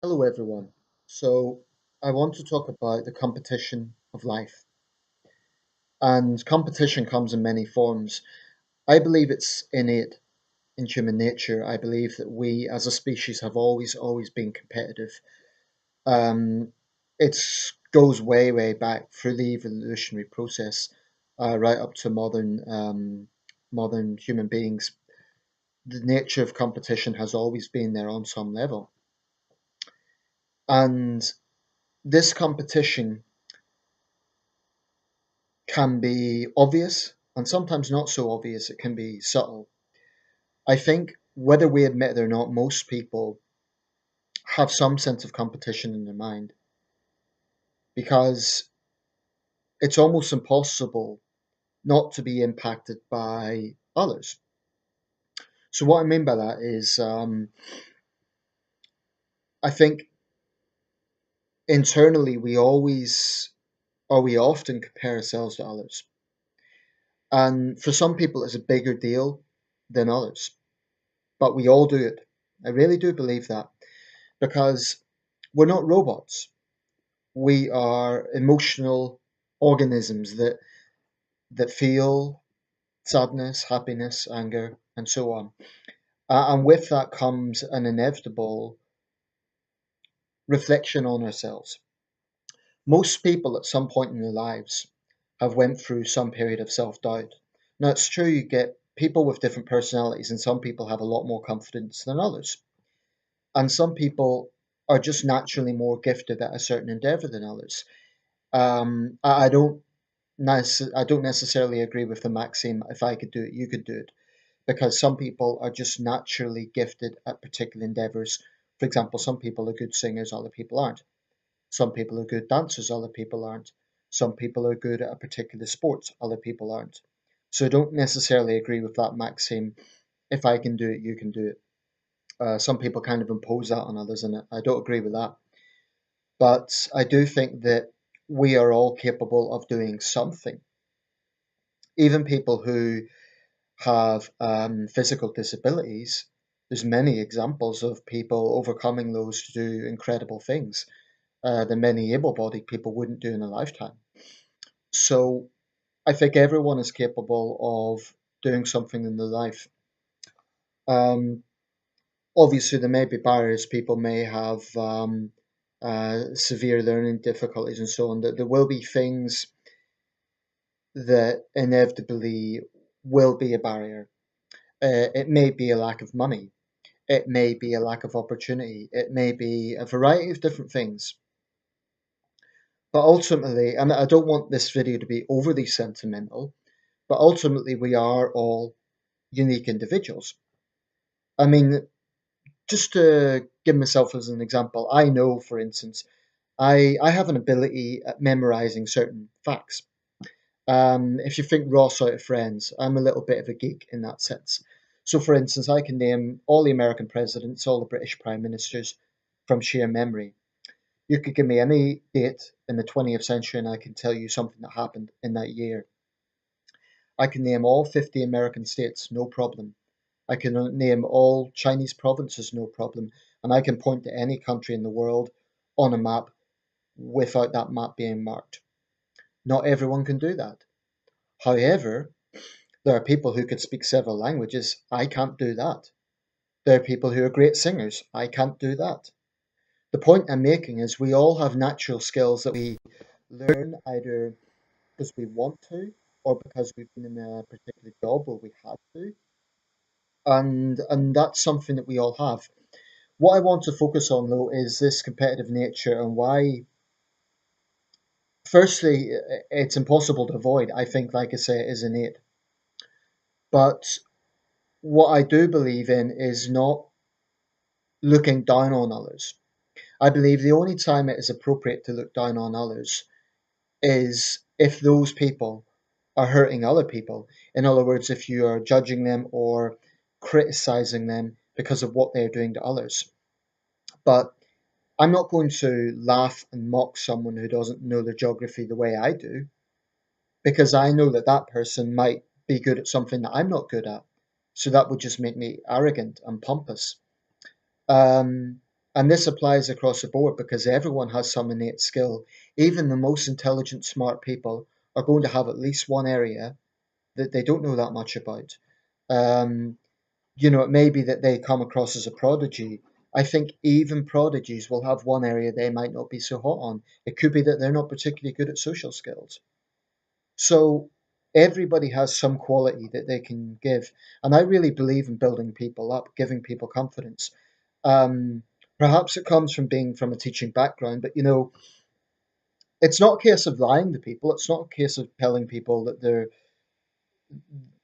Hello, everyone. So, I want to talk about the competition of life. And competition comes in many forms. I believe it's innate in human nature. I believe that we as a species have always been competitive. Um, it goes way back through the evolutionary process, right up to modern human beings. The nature of competition has always been there on some level. And this competition can be obvious and sometimes not so obvious. It can be subtle. I think whether we admit it or not, most people have some sense of competition in their mind because it's almost impossible not to be impacted by others. So, what I mean by that is, I think internally we often compare ourselves to others. And for some people, it's a bigger deal than others, but we all do it. I really do believe that because we're not robots. We are emotional organisms that feel sadness, happiness, anger, and so on. And with that comes an inevitable reflection on ourselves. Most people at some point in their lives have went through some period of self-doubt. Now it's true you get people with different personalities and some people have a lot more confidence than others. And some people are just naturally more gifted at a certain endeavor than others. I don't I don't necessarily agree with the maxim, if I could do it, you could do it, because some people are just naturally gifted at particular endeavors. For example, some people are good singers, other people aren't. Some people are good dancers, other people aren't. Some people are good at a particular sport, other people aren't. So I don't necessarily agree with that maxim, if I can do it, you can do it. Some people kind of impose that on others, and I don't agree with that. But I do think that we are all capable of doing something. Even people who have physical disabilities, there's many examples of people overcoming those to do incredible things that many able-bodied people wouldn't do in a lifetime. So I think everyone is capable of doing something in their life. Um, Obviously, there may be barriers. People may have severe learning difficulties and so on. That there will be things that inevitably will be a barrier. It may be a lack of money. It may be a lack of opportunity. It may be a variety of different things. But ultimately, and I don't want this video to be overly sentimental, but ultimately, we are all unique individuals. I mean, just to give myself as an example, I know, for instance, I have an ability at memorizing certain facts. If you think Ross out of Friends, I'm a little bit of a geek in that sense. So, for instance, I can name all the American presidents, all the British prime ministers from sheer memory. You could give me any date in the 20th century and I can tell you something that happened in that year. I can name all 50 American states, no problem. I can name all Chinese provinces, no problem. And I can point to any country in the world on a map without that map being marked. Not everyone can do that. However, there are people who could speak several languages. I can't do that. There are people who are great singers. I can't do that. The point I'm making is we all have natural skills that we learn either because we want to or because we've been in a particular job where we had to. And that's something that we all have. What I want to focus on though is this competitive nature and why firstly it's impossible to avoid. I think, like I say, it is innate. But what I do believe in is not looking down on others. I believe the only time it is appropriate to look down on others is if those people are hurting other people. In other words, if you are judging them or criticizing them because of what they're doing to others. But I'm not going to laugh and mock someone who doesn't know the geography the way I do, because I know that that person might be good at something that I'm not good at. So that would just make me arrogant and pompous. Um, And this applies across the board because everyone has some innate skill. Even the most intelligent, smart people are going to have at least one area that they don't know that much about. Um, it may be that they come across as a prodigy. I think even prodigies will have one area they might not be so hot on. It could be that they're not particularly good at social skills. So everybody has some quality that they can give. And I really believe in building people up, giving people confidence. Um, Perhaps it comes from being from a teaching background, but it's not a case of lying to people. It's not a case of telling people that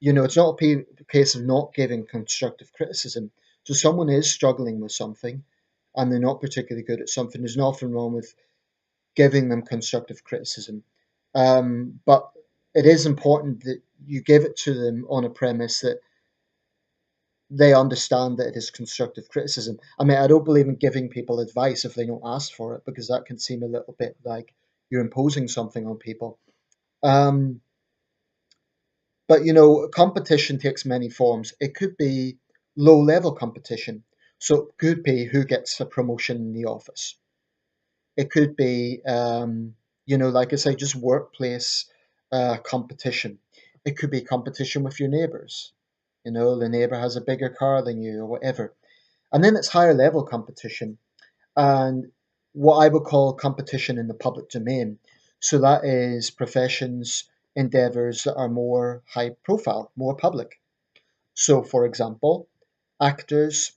it's not a case of not giving constructive criticism. So someone is struggling with something and they're not particularly good at something. There's nothing wrong with giving them constructive criticism. But it is important that you give it to them on a premise that they understand that it is constructive criticism. I mean, I don't believe in giving people advice if they don't ask for it because that can seem a little bit like you're imposing something on people. Um, but competition takes many forms. It could be low level competition. So it could be who gets a promotion in the office. It could be, like I say, just workplace competition. It could be competition with your neighbors. The neighbor has a bigger car than you or whatever. And then it's higher level competition and what I would call competition in the public domain. So that is professions, endeavors that are more high profile, more public. So, for example, actors,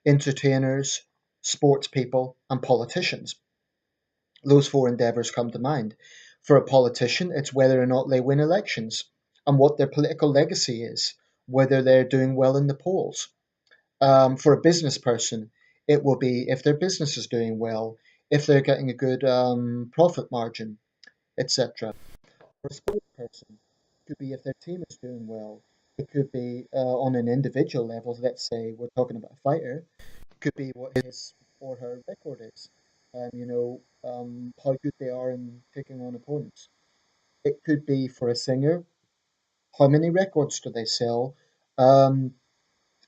entertainers, sports people, and politicians. Those four endeavors come to mind. For a politician, it's whether or not they win elections and what their political legacy is, whether they're doing well in the polls. For a business person, it will be if their business is doing well, if they're getting a good profit margin, etc. For a sports person, it could be if their team is doing well. It could be on an individual level. Let's say we're talking about a fighter. It could be what his or her record is, how good they are in taking on opponents. It could be for a singer, how many records do they sell? Um,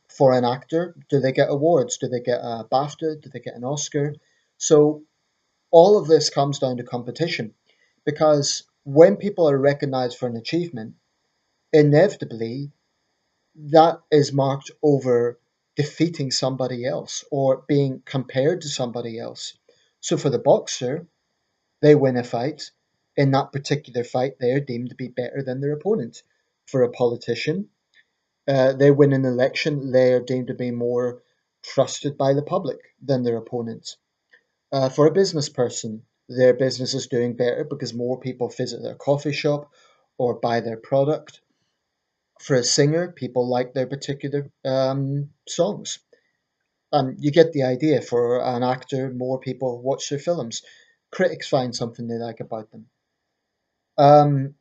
for an actor, do they get awards? Do they get a BAFTA? Do they get an Oscar? So all of this comes down to competition because when people are recognized for an achievement, inevitably that is marked over defeating somebody else or being compared to somebody else. So for the boxer, they win a fight. In that particular fight, they are deemed to be better than their opponent. For a politician, they win an election, they are deemed to be more trusted by the public than their opponents. For a business person, their business is doing better because more people visit their coffee shop or buy their product. For a singer, people like their particular songs. You get the idea. For an actor, more people watch their films. Critics find something they like about them. Um,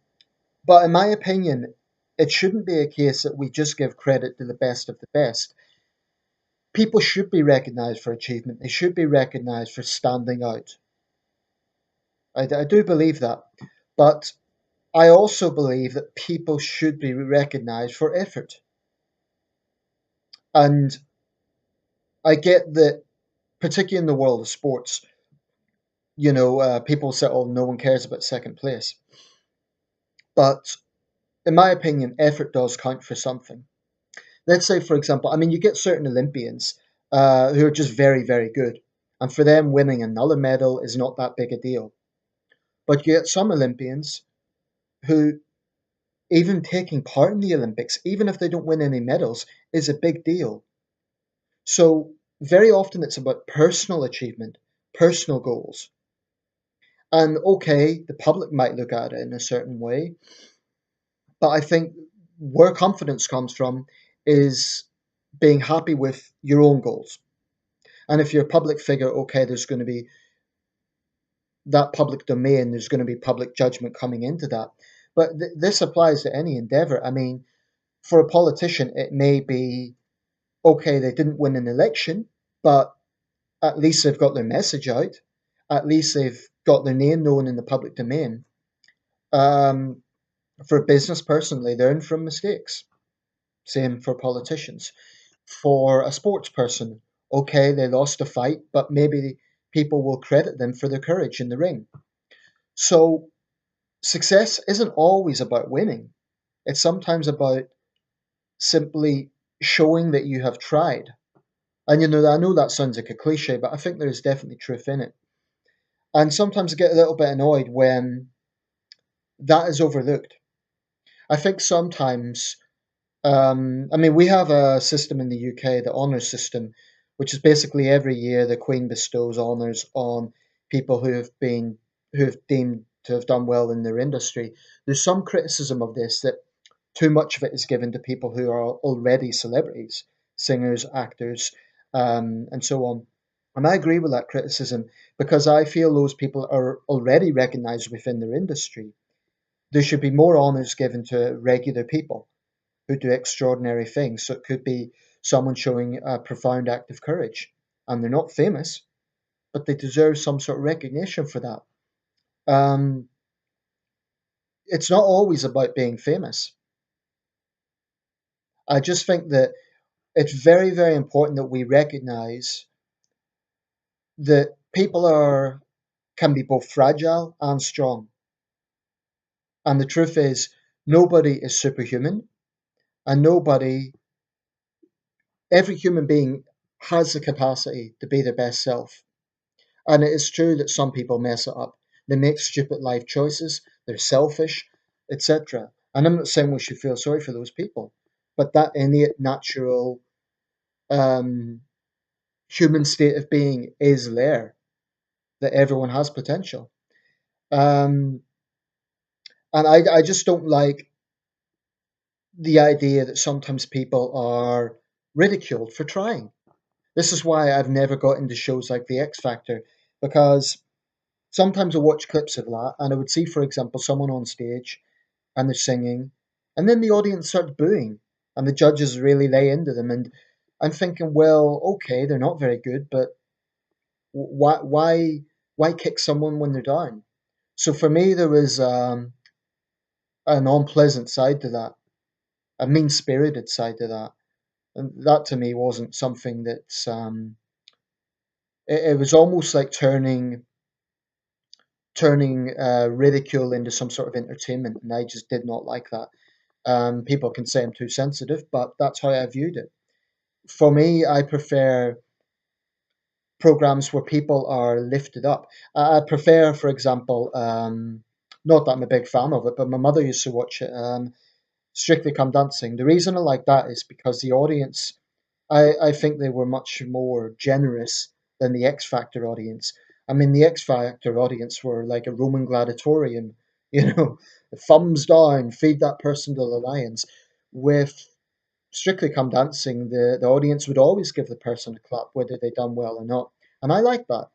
but in my opinion, it shouldn't be a case that we just give credit to the best of the best. People should be recognized for achievement. They should be recognized for standing out. I do believe that. But I also believe that people should be recognized for effort. And I get that, particularly in the world of sports, people say, oh, no one cares about second place. But in my opinion, effort does count for something. Let's say, for example, I mean, you get certain Olympians who are just very, very good. And for them, winning another medal is not that big a deal. But you get some Olympians who, even taking part in the Olympics, even if they don't win any medals, is a big deal. So, very often it's about personal achievement, personal goals. And okay, the public might look at it in a certain way, but I think where confidence comes from is being happy with your own goals. And if you're a public figure, okay, there's going to be that public domain, there's going to be public judgment coming into that. But this applies to any endeavor. I mean, for a politician, it may be okay, they didn't win an election, but at least they've got their message out. At least they've got their name known in the public domain. Um, for a business person, they learn from mistakes. Same for politicians. For a sports person, Okay, they lost a fight, but maybe people will credit them for their courage in the ring. So success isn't always about winning. It's sometimes about simply showing that you have tried. And I know that sounds like a cliche, but I think there is definitely truth in it. And sometimes I get a little bit annoyed when that is overlooked. I think sometimes, I mean, we have a system in the UK, the honours system, which is basically every year the Queen bestows honours on people who have deemed to have done well in their industry. There's some criticism of this that too much of it is given to people who are already celebrities, singers, actors, and so on. And I agree with that criticism because I feel those people are already recognised within their industry. There should be more honours given to regular people who do extraordinary things. So it could be someone showing a profound act of courage, and they're not famous, but they deserve some sort of recognition for that. Um, it's not always about being famous. I just think that it's very, very important that we recognize that people are can be both fragile and strong. And the truth is, nobody is superhuman, and every human being has the capacity to be their best self. And it is true that some people mess it up. They make stupid life choices, they're selfish, etc. And I'm not saying we should feel sorry for those people, but that innate, natural um, human state of being is there, that everyone has potential. Um, and I just don't like the idea that sometimes people are ridiculed for trying. This is why I've never got into shows like The X Factor, because sometimes I watch clips of that and I would see, for example, someone on stage and they're singing, and then the audience starts booing, and the judges really lay into them. And I'm thinking, well, okay, they're not very good, but why kick someone when they're down? So for me, there was an unpleasant side to that, a mean spirited side to that. And that to me wasn't something that's it was almost like turning ridicule into some sort of entertainment, and I just did not like that. People can say I'm too sensitive, but that's how I viewed it. For me, I prefer programs where people are lifted up. I prefer, for example, not that I'm a big fan of it, but my mother used to watch it. Strictly Come Dancing. The reason I like that is because the audience, I think they were much more generous than the X Factor audience. I mean, the X Factor audience were like a Roman gladiatorium, you know, thumbs down, feed that person to the lions. With Strictly Come Dancing, the audience would always give the person a clap, whether they done well or not. And I like that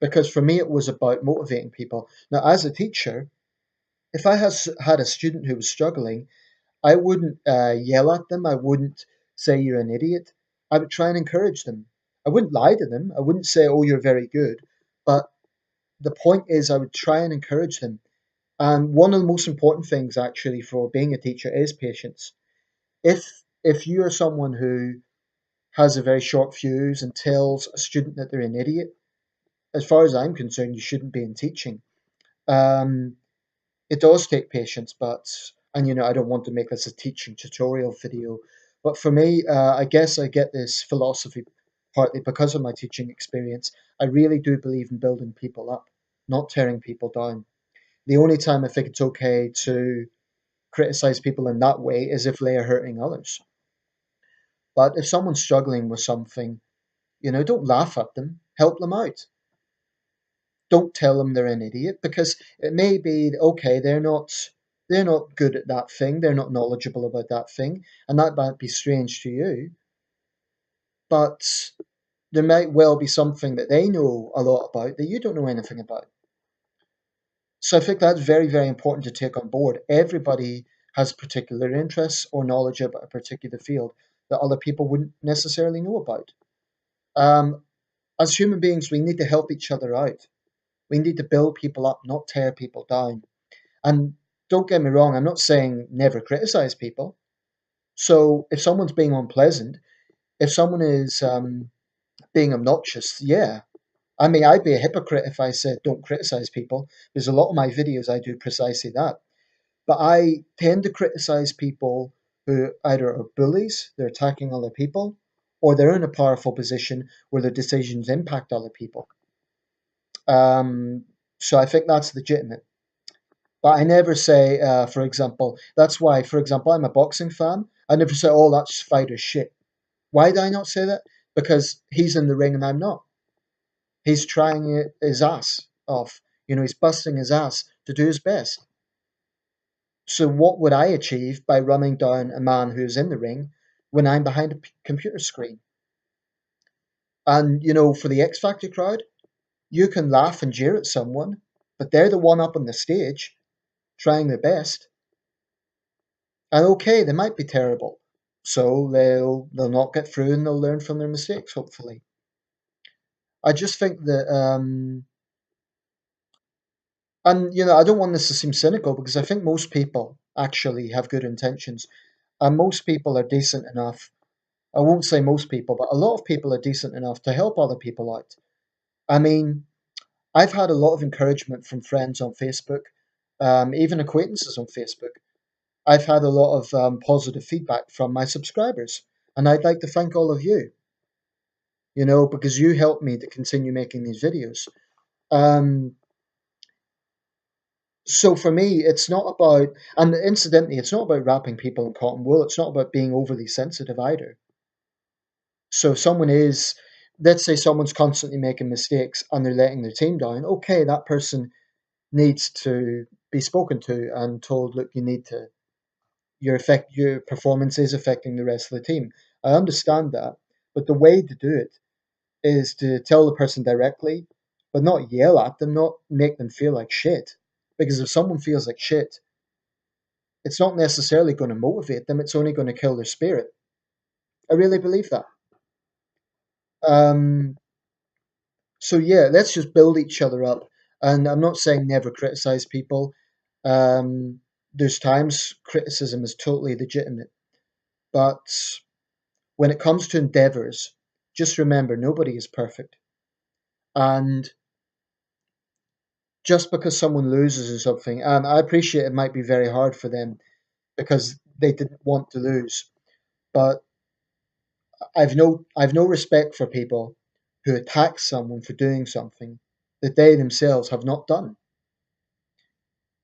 because for me, it was about motivating people. Now, as a teacher, if I has had a student who was struggling, I wouldn't yell at them. I wouldn't say you're an idiot. I would try and encourage them. I wouldn't lie to them. I wouldn't say, oh, you're very good. But the point is, I would try and encourage them. And one of the most important things, actually, for being a teacher is patience. If you are someone who has a very short fuse and tells a student that they're an idiot, as far as I'm concerned, you shouldn't be in teaching. Um, it does take patience, but and I don't want to make this a teaching tutorial video, but for me, I guess I get this philosophy partly because of my teaching experience. I really do believe in building people up, not tearing people down. The only time I think it's okay to criticize people in that way is if they are hurting others. But if someone's struggling with something, don't laugh at them, help them out. Don't tell them they're an idiot because it may be okay, they're not good at that thing, they're not knowledgeable about that thing, and that might be strange to you, but there might well be something that they know a lot about that you don't know anything about. So I think that's very, very important to take on board. Everybody has particular interests or knowledge about a particular field that other people wouldn't necessarily know about. Um, as human beings, we need to help each other out. We need to build people up, not tear people down. And don't get me wrong, I'm not saying never criticize people. So if someone's being unpleasant, if someone is being obnoxious, yeah. I mean, I'd be a hypocrite if I said don't criticize people. There's a lot of my videos I do precisely that. But I tend to criticize people who either are bullies, they're attacking other people, or they're in a powerful position where their decisions impact other people. Um, so I think that's legitimate. But I never say, for example, that's why, for example, I'm a boxing fan. I never say, oh, that's fighter's shit. Why do I not say that? Because he's in the ring and I'm not. He's trying his ass off. He's busting his ass to do his best. So what would I achieve by running down a man who's in the ring when I'm behind a computer screen? And for the X Factor crowd, you can laugh and jeer at someone, but they're the one up on the stage trying their best. And okay, they might be terrible. So they'll not get through and they'll learn from their mistakes, hopefully. I just think that and I don't want this to seem cynical because I think most people actually have good intentions. And most people are decent enough. I won't say most people, but a lot of people are decent enough to help other people out. I mean, I've had a lot of encouragement from friends on Facebook, even acquaintances on Facebook. I've had a lot of positive feedback from my subscribers, and I'd like to thank all of you, because you helped me to continue making these videos. Um, so for me, it's not about, and incidentally, it's not about wrapping people in cotton wool. It's not about being overly sensitive either. So if someone is, let's say someone's constantly making mistakes and they're letting their team down, okay, that person needs to be spoken to and told, look, you need to, your performance is affecting the rest of the team. I understand that, but the way to do it is to tell the person directly, but not yell at them, not make them feel like shit. Because if someone feels like shit, it's not necessarily going to motivate them, it's only going to kill their spirit. I really believe that. Um, so yeah, let's just build each other up. And I'm not saying never criticize people. Um, there's times criticism is totally legitimate, but when it comes to endeavors, just remember nobody is perfect. And just because someone loses or something, and I appreciate it might be very hard for them because they didn't want to lose, but I've no respect for people who attack someone for doing something that they themselves have not done.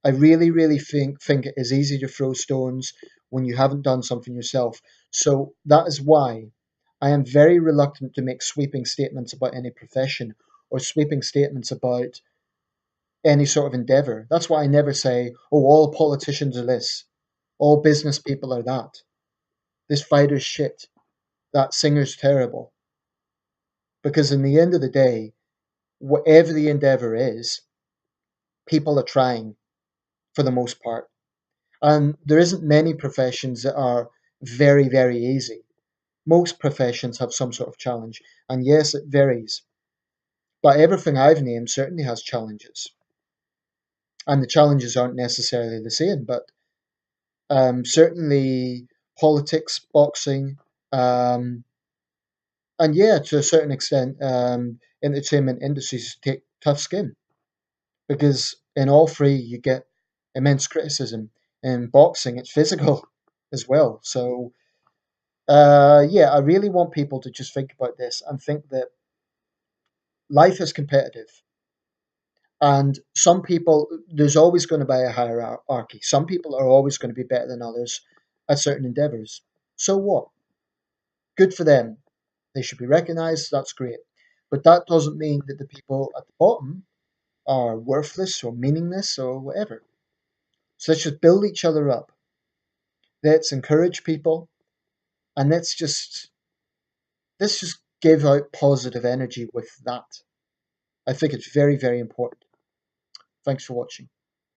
I really, really think it is easy to throw stones when you haven't done something yourself. So that is why I am very reluctant to make sweeping statements about any profession or sweeping statements about any sort of endeavor. That's why I never say, oh, all politicians are this, all business people are that, this fighter's shit, that singer's terrible. Because in the end of the day, whatever the endeavor is, people are trying for the most part. And there isn't many professions that are very, very easy. Most professions have some sort of challenge. And yes, it varies. But everything I've named certainly has challenges. And the challenges aren't necessarily the same, but certainly politics, boxing, um, and yeah, to a certain extent, entertainment industries take tough skin because in all three you get immense criticism. In boxing, it's physical as well. So yeah, I really want people to just think about this and think that life is competitive. And some people, there's always going to be a hierarchy. Some people are always going to be better than others at certain endeavors. So what? Good for them. They should be recognized. That's great. But that doesn't mean that the people at the bottom are worthless or meaningless or whatever. So let's just build each other up. Let's encourage people and let's just give out positive energy with that. I think it's very, very important. Thanks for watching.